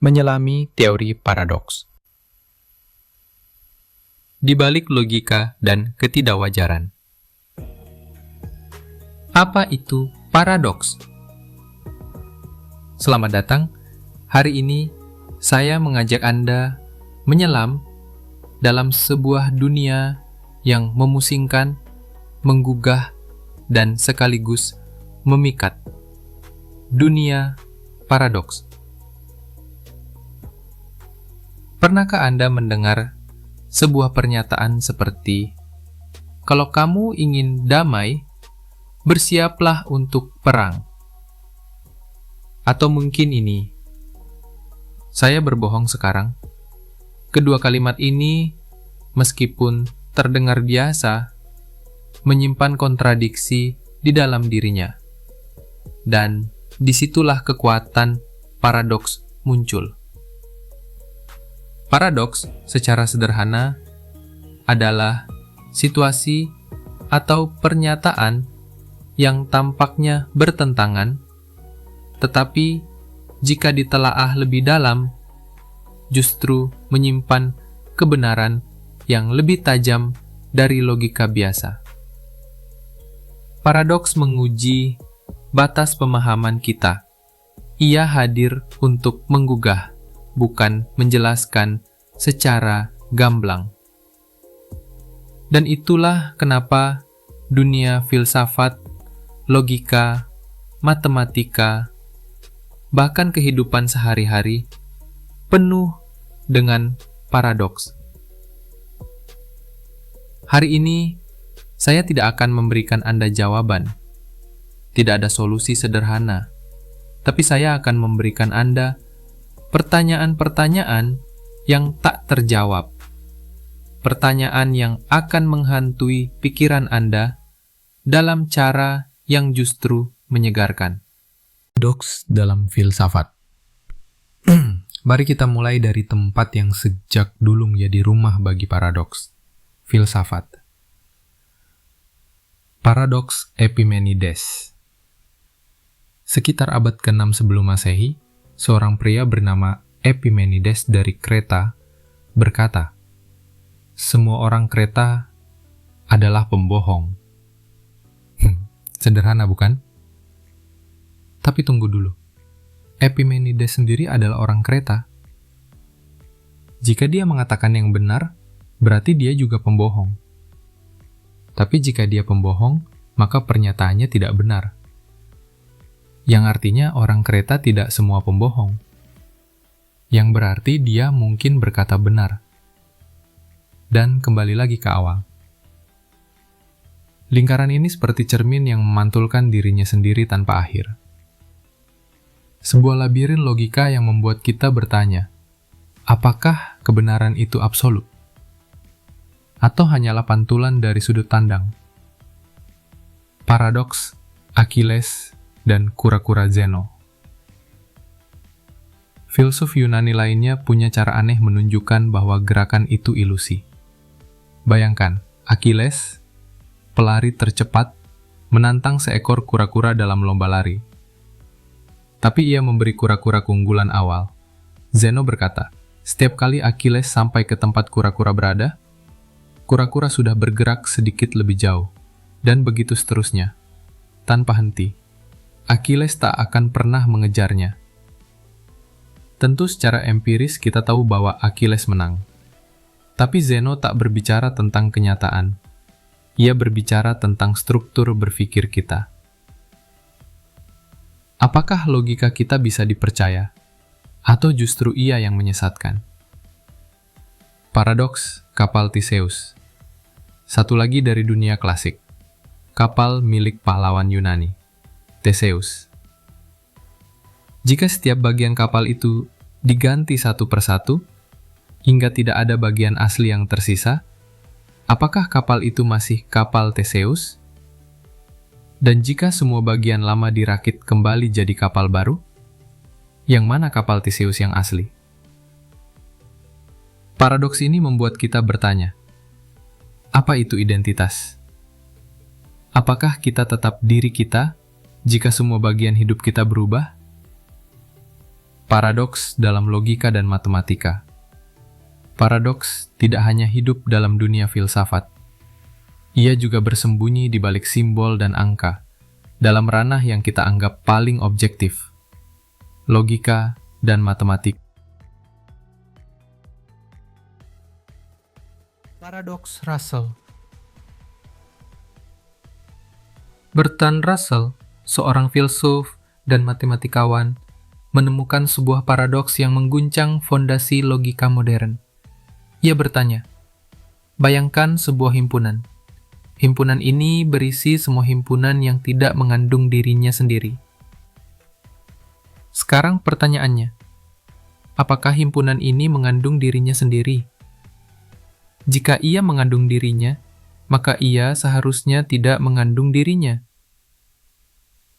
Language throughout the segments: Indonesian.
Menyelami teori paradoks. Di balik logika dan ketidakwajaran. Apa itu paradoks? Selamat datang. Hari ini saya mengajak Anda menyelam dalam sebuah dunia yang memusingkan, menggugah, dan sekaligus memikat. Dunia paradoks. Pernahkah Anda mendengar sebuah pernyataan seperti, "Kalau kamu ingin damai, bersiaplah untuk perang"? Atau mungkin ini, "Saya berbohong sekarang." Kedua kalimat ini, meskipun terdengar biasa, menyimpan kontradiksi di dalam dirinya. Dan disitulah kekuatan paradoks muncul. Paradoks secara sederhana adalah situasi atau pernyataan yang tampaknya bertentangan, tetapi jika ditelaah lebih dalam, justru menyimpan kebenaran yang lebih tajam dari logika biasa. Paradoks menguji batas pemahaman kita. Ia hadir untuk menggugah, bukan menjelaskan secara gamblang. Dan itulah kenapa dunia filsafat, logika, matematika, bahkan kehidupan sehari-hari penuh dengan paradoks. Hari ini, saya tidak akan memberikan Anda jawaban. Tidak ada solusi sederhana, tapi saya akan memberikan Anda pertanyaan-pertanyaan yang tak terjawab. Pertanyaan yang akan menghantui pikiran Anda dalam cara yang justru menyegarkan. Paradoks dalam filsafat. Mari kita mulai dari tempat yang sejak dulu menjadi rumah bagi paradoks. Filsafat. Paradoks Epimenides. Sekitar abad ke-6 sebelum Masehi, seorang pria bernama Epimenides dari Kreta berkata, "Semua orang Kreta adalah pembohong." Sederhana bukan? Tapi tunggu dulu. Epimenides sendiri adalah orang Kreta. Jika dia mengatakan yang benar, berarti dia juga pembohong. Tapi jika dia pembohong, maka pernyataannya tidak benar. Yang artinya orang Kreta tidak semua pembohong. Yang berarti dia mungkin berkata benar. Dan kembali lagi ke awal. Lingkaran ini seperti cermin yang memantulkan dirinya sendiri tanpa akhir. Sebuah labirin logika yang membuat kita bertanya, apakah kebenaran itu absolut? Atau hanyalah pantulan dari sudut pandang? Paradoks, Achilles, dan kura-kura Zeno. Filsuf Yunani lainnya punya cara aneh menunjukkan bahwa gerakan itu ilusi. Bayangkan, Achilles, pelari tercepat, menantang seekor kura-kura dalam lomba lari. Tapi ia memberi kura-kura keunggulan awal. Zeno berkata, setiap kali Achilles sampai ke tempat kura-kura berada, kura-kura sudah bergerak sedikit lebih jauh, dan begitu seterusnya, tanpa henti. Achilles tak akan pernah mengejarnya. Tentu secara empiris kita tahu bahwa Achilles menang. Tapi Zeno tak berbicara tentang kenyataan. Ia berbicara tentang struktur berpikir kita. Apakah logika kita bisa dipercaya? Atau justru ia yang menyesatkan? Paradoks kapal Theseus. Satu lagi dari dunia klasik. Kapal milik pahlawan Yunani, Theseus. Jika setiap bagian kapal itu diganti satu persatu, hingga tidak ada bagian asli yang tersisa, apakah kapal itu masih kapal Theseus? Dan jika semua bagian lama dirakit kembali jadi kapal baru, yang mana kapal Theseus yang asli? Paradoks ini membuat kita bertanya, apa itu identitas? Apakah kita tetap diri kita jika semua bagian hidup kita berubah? Paradoks dalam logika dan matematika. Paradoks tidak hanya hidup dalam dunia filsafat. Ia juga bersembunyi di balik simbol dan angka, dalam ranah yang kita anggap paling objektif, logika dan matematika. Paradoks Russell. Bertrand Russell, seorang filsuf dan matematikawan, menemukan sebuah paradoks yang mengguncang fondasi logika modern. Ia bertanya, bayangkan sebuah himpunan. Himpunan ini berisi semua himpunan yang tidak mengandung dirinya sendiri. Sekarang pertanyaannya, apakah himpunan ini mengandung dirinya sendiri? Jika ia mengandung dirinya, maka ia seharusnya tidak mengandung dirinya.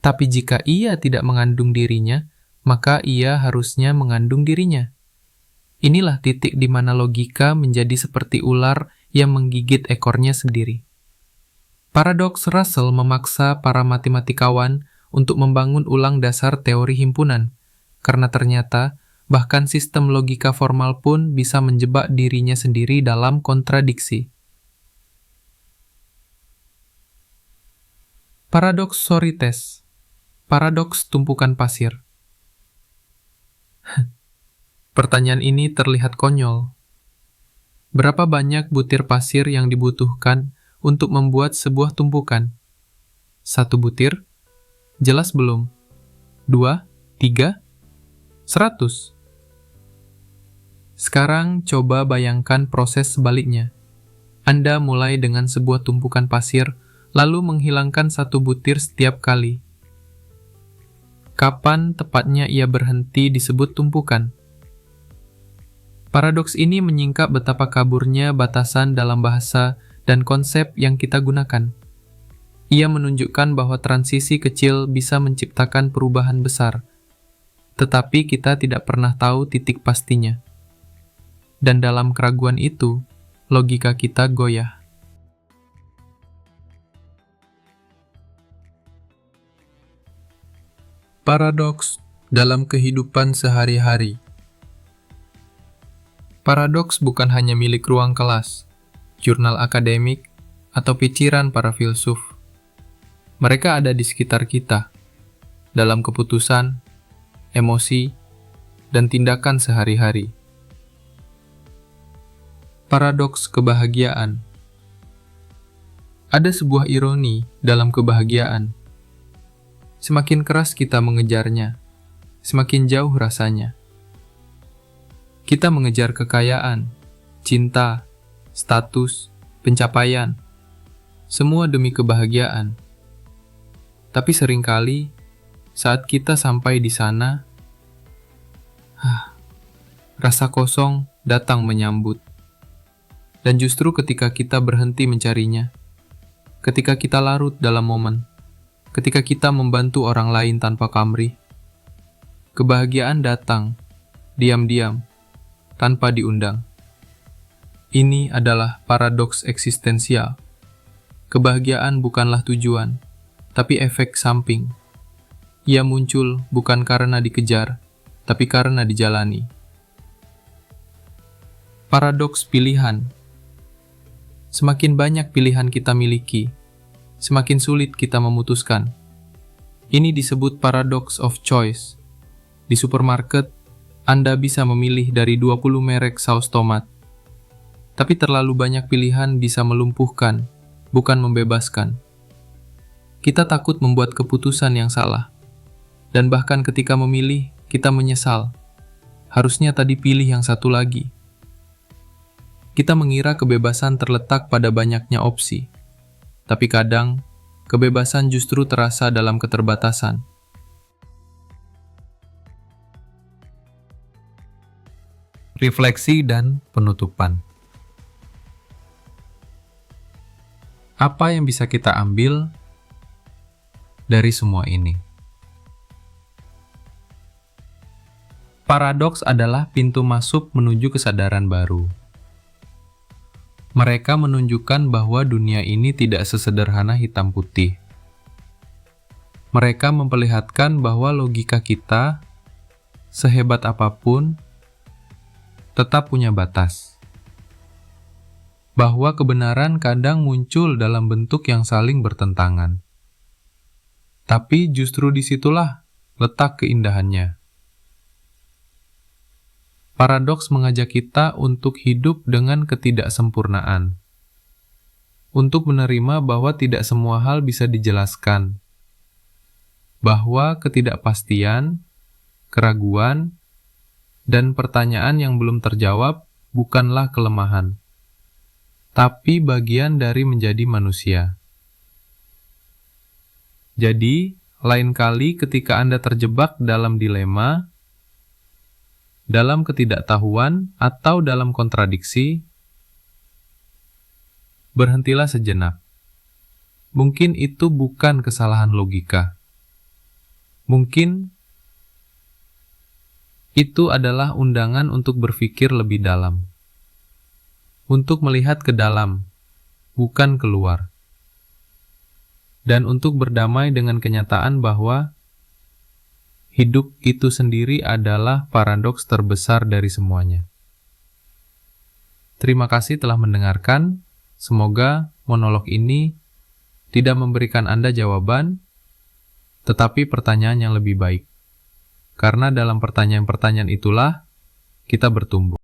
Tapi jika ia tidak mengandung dirinya, maka ia harusnya mengandung dirinya. Inilah titik di mana logika menjadi seperti ular yang menggigit ekornya sendiri. Paradoks Russell memaksa para matematikawan untuk membangun ulang dasar teori himpunan, karena ternyata bahkan sistem logika formal pun bisa menjebak dirinya sendiri dalam kontradiksi. Paradoks Sorites. Paradoks tumpukan pasir. Pertanyaan ini terlihat konyol. Berapa banyak butir pasir yang dibutuhkan untuk membuat sebuah tumpukan? 1 butir? Jelas belum. 2, 3, 100. Sekarang coba bayangkan proses sebaliknya. Anda mulai dengan sebuah tumpukan pasir, lalu menghilangkan 1 butir setiap kali. Kapan tepatnya ia berhenti disebut tumpukan? Paradoks ini menyingkap betapa kaburnya batasan dalam bahasa dan konsep yang kita gunakan. Ia menunjukkan bahwa transisi kecil bisa menciptakan perubahan besar, tetapi kita tidak pernah tahu titik pastinya. Dan dalam keraguan itu, logika kita goyah. Paradoks dalam kehidupan sehari-hari. Paradoks bukan hanya milik ruang kelas, jurnal akademik, atau pikiran para filsuf. Mereka ada di sekitar kita, dalam keputusan, emosi, dan tindakan sehari-hari. Paradoks kebahagiaan. Ada sebuah ironi dalam kebahagiaan. Semakin keras kita mengejarnya, semakin jauh rasanya. Kita mengejar kekayaan, cinta, status, pencapaian, semua demi kebahagiaan. Tapi seringkali, saat kita sampai di sana, rasa kosong datang menyambut. Dan justru ketika kita berhenti mencarinya, ketika kita larut dalam momen, ketika kita membantu orang lain tanpa pamrih, kebahagiaan datang, diam-diam, tanpa diundang. Ini adalah paradoks eksistensial. Kebahagiaan bukanlah tujuan, tapi efek samping. Ia muncul bukan karena dikejar, tapi karena dijalani. Paradoks pilihan. Semakin banyak pilihan kita miliki, semakin sulit kita memutuskan. Ini disebut paradox of choice. Di supermarket, Anda bisa memilih dari 20 merek saus tomat. Tapi terlalu banyak pilihan bisa melumpuhkan, bukan membebaskan. Kita takut membuat keputusan yang salah. Dan bahkan ketika memilih, kita menyesal. Harusnya tadi pilih yang satu lagi. Kita mengira kebebasan terletak pada banyaknya opsi. Tapi kadang, kebebasan justru terasa dalam keterbatasan. Refleksi dan penutupan. Apa yang bisa kita ambil dari semua ini? Paradoks adalah pintu masuk menuju kesadaran baru. Mereka menunjukkan bahwa dunia ini tidak sesederhana hitam putih. Mereka memperlihatkan bahwa logika kita sehebat apapun, tetap punya batas. Bahwa kebenaran kadang muncul dalam bentuk yang saling bertentangan. Tapi justru disitulah letak keindahannya. Paradoks mengajak kita untuk hidup dengan ketidaksempurnaan. Untuk menerima bahwa tidak semua hal bisa dijelaskan. Bahwa ketidakpastian, keraguan, dan pertanyaan yang belum terjawab bukanlah kelemahan, tapi bagian dari menjadi manusia. Jadi, lain kali ketika Anda terjebak dalam dilema, dalam ketidaktahuan, atau dalam kontradiksi, berhentilah sejenak. Mungkin itu bukan kesalahan logika. Mungkin itu adalah undangan untuk berpikir lebih dalam. Untuk melihat ke dalam, bukan keluar. Dan untuk berdamai dengan kenyataan bahwa hidup itu sendiri adalah paradoks terbesar dari semuanya. Terima kasih telah mendengarkan. Semoga monolog ini tidak memberikan Anda jawaban, tetapi pertanyaan yang lebih baik. Karena dalam pertanyaan-pertanyaan itulah kita bertumbuh.